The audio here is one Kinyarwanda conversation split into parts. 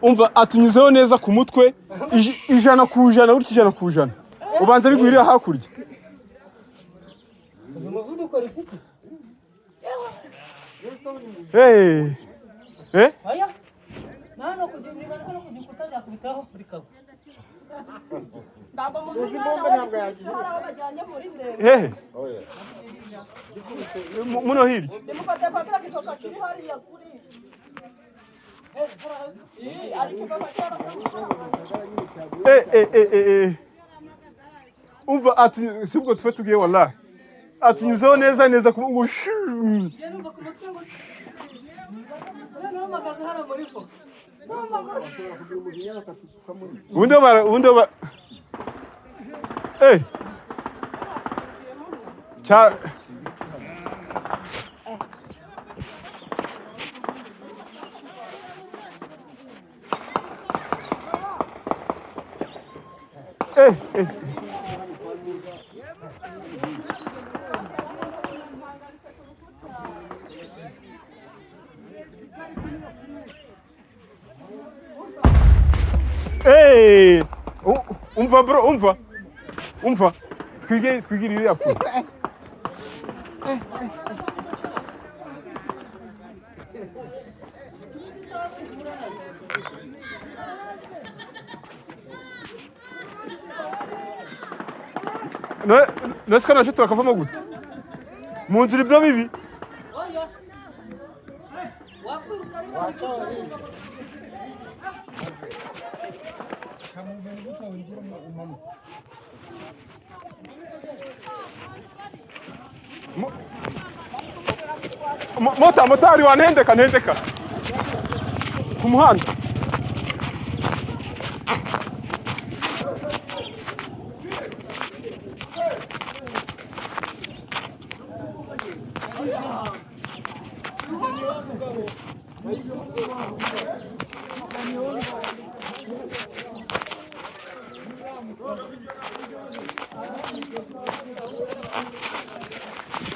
umva atunyuzeho neza ku mutwe ijana ku ijana gutya ijana ku ijana ubanza bigwirira hakurya aya nano kujimira hano kujikutajya kubitaho rikabo ndago muzi bomba ntabwo yagiye bajyanye muri ndende oya muno hirya ndimufate papira kitoka kiri hariya kuri umva ati sibwo twe tugiye wallahi atunyuzeho neza neza ku ngo undo ba cha umva bro umva twigirire hapo no sikana shoto akavamo gute mu nzira ibyo bibi motari ntendeka ku muhanda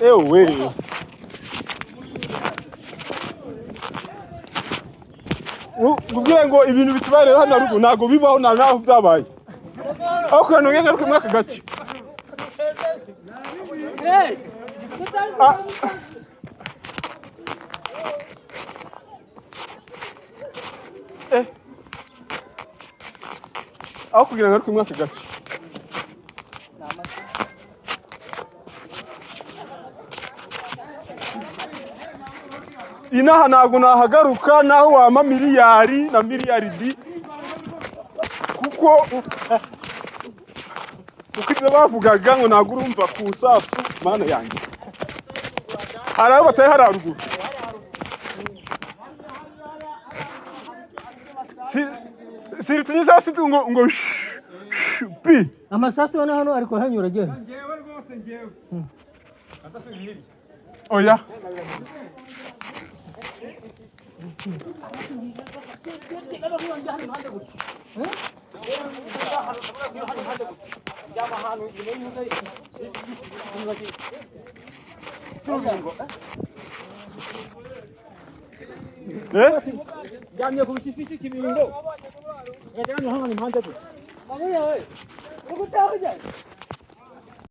ewe ubwire ngo ibintu bitubarira hano rugo nago bibaho naho byabaye aho kwano ngenge ruko mwaka gace aho kugira ngo ruko mwaka gace inaha ntago nahagaruka naho wama miliyari na miliyaridi kuko ibyo bavugaga ngo ntago urumva ku sasu mana yanjye hari abo bataye hari haruguru siritunyuza situ ngo pi amasasu yana hano ariko hanyura agenda ngewe rwose ngewe atasubira hiri oya jamye ku bishifiki kibingo yajyana hano impande gute mama yawe uko utaho